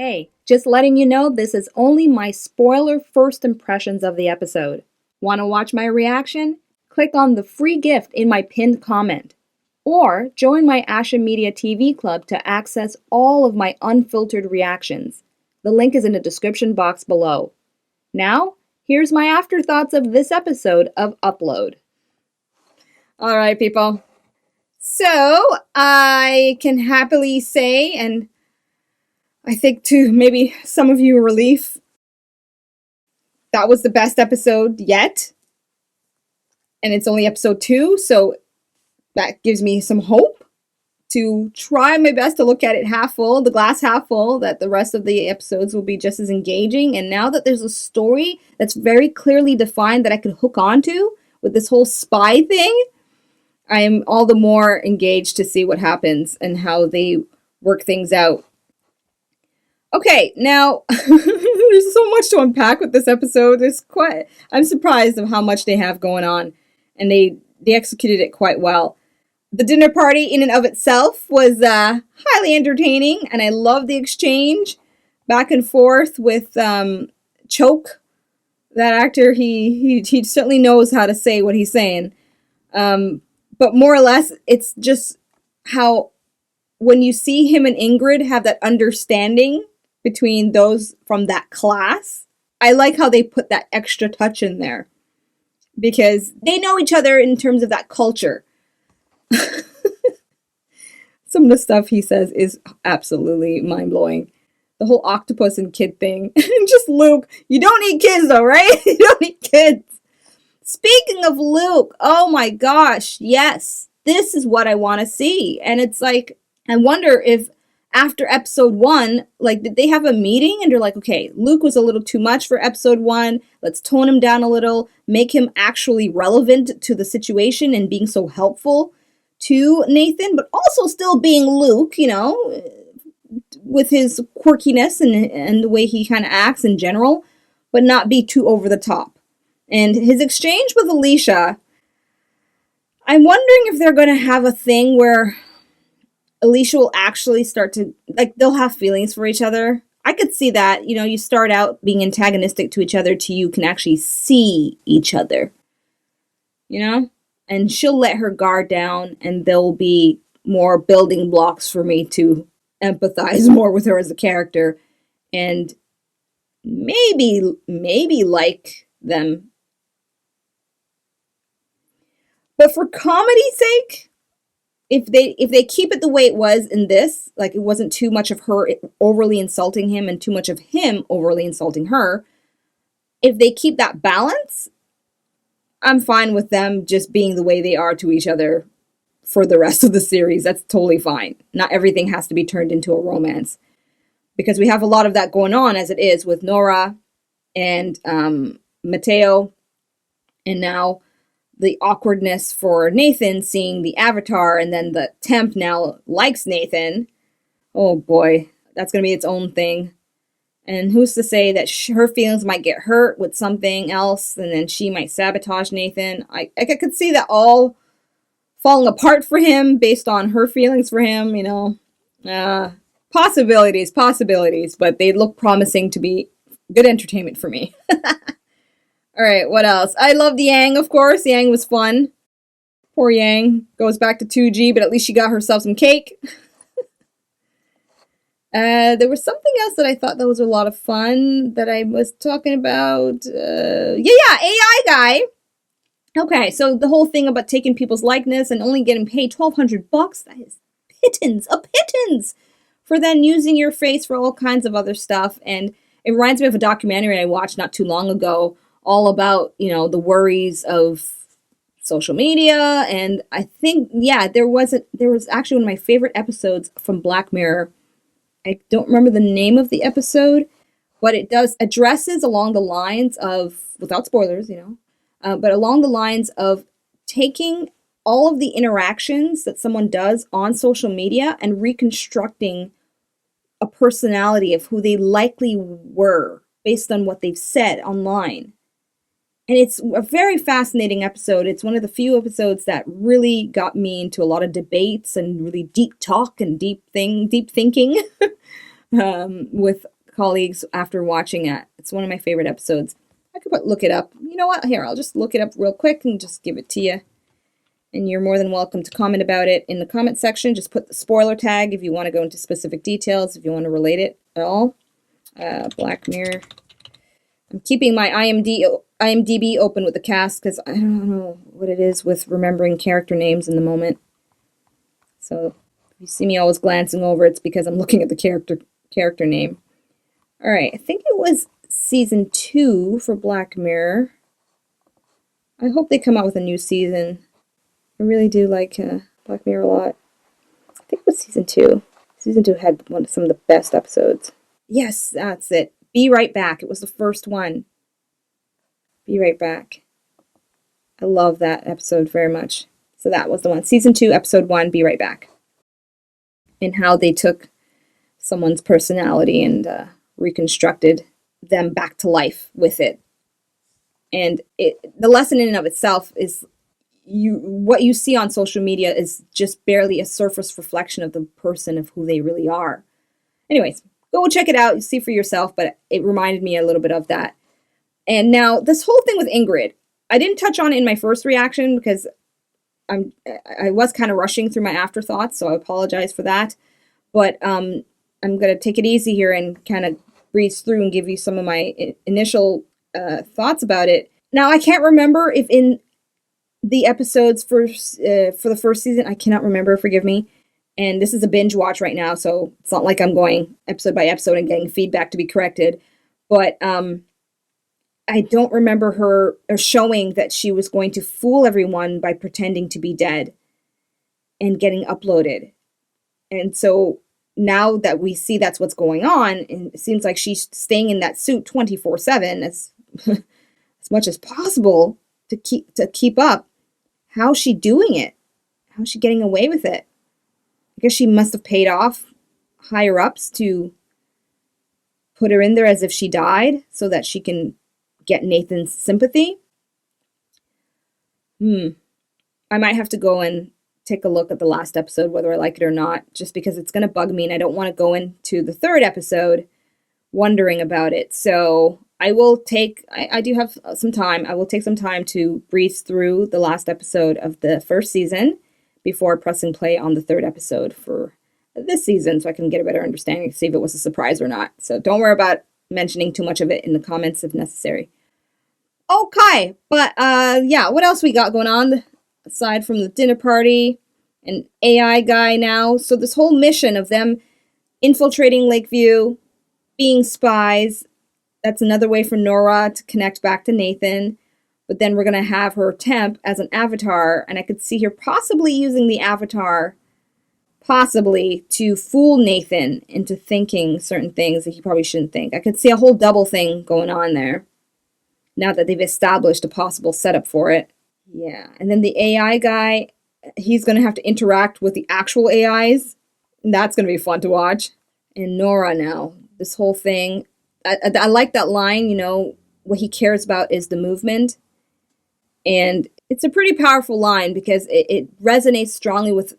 Hey, just letting you know this is only my spoiler first impressions of the episode. Want to watch my reaction? Click on the free gift in my pinned comment. Or join my Asha Media TV Club to access all of my unfiltered reactions. The link is in the description box below. Now, here's my afterthoughts of this episode of Upload. Alright, people. So, I can happily say, and I think to maybe some of you a relief, that was the best episode yet. And it's only episode 2, so that gives me some hope to try my best to look at it half full, the glass half full, that the rest of the episodes will be just as engaging. And now that there's a story that's very clearly defined that I could hook onto with this whole spy thing, I am all the more engaged to see what happens and how they work things out. Okay, now there's so much to unpack with this episode. I'm surprised of how much they have going on, and they executed it quite well. The dinner party in and of itself was highly entertaining, and I love the exchange back and forth with Choke. That actor, he certainly knows how to say what he's saying. But more or less, it's just how when you see him and Ingrid have that understanding between those from that class, I like how they put that extra touch in there. Because they know each other in terms of that culture. Some of the stuff he says is absolutely mind-blowing. The whole octopus and kid thing. And just Luke. You don't need kids though, right? You don't need kids. Speaking of Luke, oh my gosh, yes. This is what I want to see. And it's like, I wonder if after episode 1, like, did they have a meeting and they're like, okay, Luke was a little too much for episode 1. Let's tone him down a little, make him actually relevant to the situation and being so helpful to Nathan, but also still being Luke, you know, with his quirkiness and the way he kind of acts in general, but not be too over the top. And his exchange with Alicia, I'm wondering if they're going to have a thing where Alicia will actually start to, like, they'll have feelings for each other. I could see that. You know, you start out being antagonistic to each other till you can actually see each other. You know? And she'll let her guard down, and there'll be more building blocks for me to empathize more with her as a character. And maybe like them. But for comedy's sake, if they keep it the way it was in this, like it wasn't too much of her overly insulting him and too much of him overly insulting her, if they keep that balance, I'm fine with them just being the way they are to each other for the rest of the series. That's totally fine. Not everything has to be turned into a romance, because we have a lot of that going on as it is with Nora and Mateo, and now the awkwardness for Nathan seeing the Avatar, and then the temp now likes Nathan. Oh boy, that's going to be its own thing. And who's to say that her feelings might get hurt with something else, and then she might sabotage Nathan. I could see that all falling apart for him based on her feelings for him, you know. Possibilities, but they look promising to be good entertainment for me. Alright, what else? I loved Yang, of course. Yang was fun. Poor Yang goes back to 2G, but at least she got herself some cake. There was something else that I thought that was a lot of fun that I was talking about. AI guy. Okay, so the whole thing about taking people's likeness and only getting paid $1,200, that is a pittance for then using your face for all kinds of other stuff. And it reminds me of a documentary I watched not too long ago, all about, you know, the worries of social media. And I think, yeah, there was actually one of my favorite episodes from Black Mirror. I don't remember the name of the episode, but it addresses along the lines of, without spoilers, you know, but along the lines of taking all of the interactions that someone does on social media and reconstructing a personality of who they likely were based on what they've said online. And it's a very fascinating episode. It's one of the few episodes that really got me into a lot of debates and really deep talk and deep thinking with colleagues after watching it. It's one of my favorite episodes. I could look it up. You know what? Here, I'll just look it up real quick and just give it to you. And you're more than welcome to comment about it in the comment section. Just put the spoiler tag if you want to go into specific details, if you want to relate it at all. Black Mirror. I'm keeping my IMDb open with the cast because I don't know what it is with remembering character names in the moment. So if you see me always glancing over, it's because I'm looking at the character name. All right, I think it was season 2 for Black Mirror. I hope they come out with a new season. I really do like Black Mirror a lot. I think it was season 2. Season 2 had some of the best episodes. Yes, that's it. Be Right Back. It was the first one. Be Right Back. I love that episode very much. So that was the one. Season 2, episode 1, Be Right Back. And how they took someone's personality and reconstructed them back to life with it. And the lesson in and of itself is what you see on social media is just barely a surface reflection of the person of who they really are. Anyways, go check it out. You see for yourself, but it reminded me a little bit of that. And now this whole thing with Ingrid, I didn't touch on it in my first reaction because I was kind of rushing through my afterthoughts, so I apologize for that. But I'm going to take it easy here and kind of breeze through and give you some of my initial thoughts about it. Now, I can't remember if in the episodes for the first season, I cannot remember, forgive me. And this is a binge watch right now, so it's not like I'm going episode by episode and getting feedback to be corrected. But I don't remember her showing that she was going to fool everyone by pretending to be dead and getting uploaded. And so now that we see that's what's going on, and it seems like she's staying in that suit 24/7 as much as possible to keep up. How's she doing it? How's she getting away with it? I guess she must have paid off higher ups to put her in there as if she died so that she can get Nathan's sympathy. I might have to go and take a look at the last episode, whether I like it or not, just because it's going to bug me and I don't want to go into the third episode wondering about it. So I will I do have some time. I will take some time to breeze through the last episode of the first season before pressing play on the third episode for this season so I can get a better understanding, see if it was a surprise or not. So don't worry about mentioning too much of it in the comments if necessary. Okay, but yeah, what else we got going on aside from the dinner party and AI guy now? So this whole mission of them infiltrating Lakeview, being spies, that's another way for Nora to connect back to Nathan. But then we're going to have her temp as an avatar, and I could see her possibly using the avatar to fool Nathan into thinking certain things that he probably shouldn't think. I could see a whole double thing going on there now that they've established a possible setup for it. Yeah, and then the AI guy, he's going to have to interact with the actual AIs. And that's going to be fun to watch. And Nora now, this whole thing. I like that line, what he cares about is the movement. And it's a pretty powerful line because it resonates strongly with,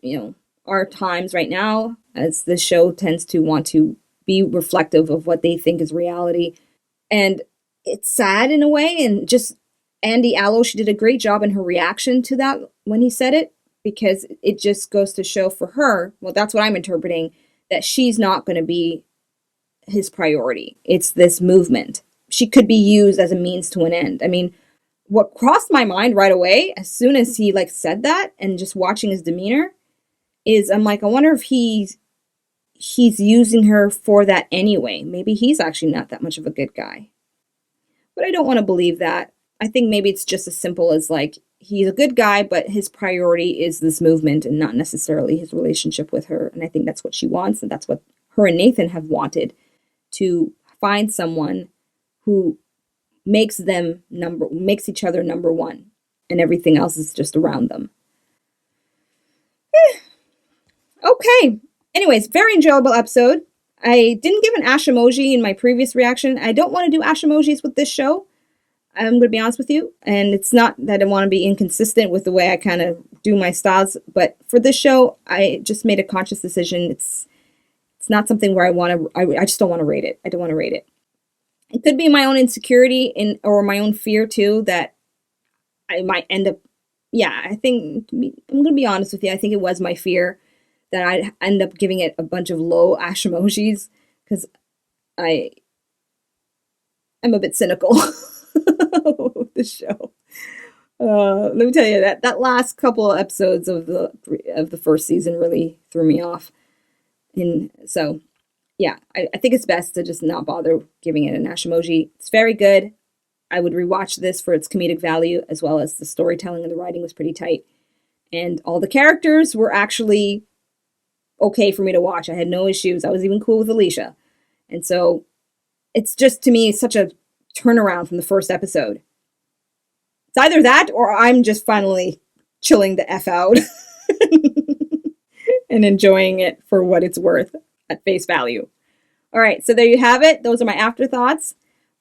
our times right now, as the show tends to want to be reflective of what they think is reality. And it's sad in a way, and just Andy Allo, she did a great job in her reaction to that when he said it, because it just goes to show for her, well, that's what I'm interpreting, that she's not going to be his priority. It's this movement. She could be used as a means to an end. I mean, what crossed my mind right away, as soon as he said that, and just watching his demeanor, is I'm like, I wonder if he's using her for that anyway. Maybe he's actually not that much of a good guy. But I don't want to believe that. I think maybe it's just as simple as he's a good guy, but his priority is this movement and not necessarily his relationship with her. And I think that's what she wants, and that's what her and Nathan have wanted, to find someone who makes each other number one, and everything else is just around them. Okay. Anyways, very enjoyable episode. I didn't give an Ash emoji in my previous reaction. I don't want to do Ash emojis with this show. I'm going to be honest with you. And it's not that I want to be inconsistent with the way I kind of do my styles. But for this show, I just made a conscious decision. It's It's not something where I just don't want to rate it. I don't want to rate it. It could be my own insecurity or my own fear too that I might end up. Yeah, I think I'm going to be honest with you. I think it was my fear that I'd end up giving it a bunch of low ash emojis because I'm a bit cynical with the show. Let me tell you that last couple of episodes of the first season really threw me off, and so yeah, I think it's best to just not bother giving it an ash emoji. It's very good. I would rewatch this for its comedic value, as well as the storytelling and the writing was pretty tight, and all the characters were actually okay for me to watch. I had no issues. I was even cool with Alicia, and so it's just to me such a turnaround from the first episode. It's either that or I'm just finally chilling the F out and enjoying it for what it's worth at face value. All right, so there you have it. Those are my afterthoughts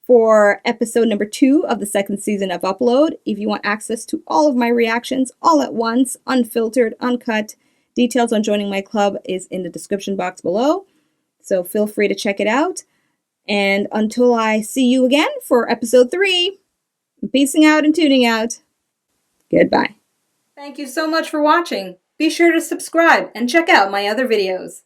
for episode number 2 of the second season of Upload. If you want access to all of my reactions all at once, unfiltered, uncut, details on joining my club is in the description box below. So feel free to check it out. And until I see you again for episode 3, I'm peacing out and tuning out. Goodbye. Thank you so much for watching. Be sure to subscribe and check out my other videos.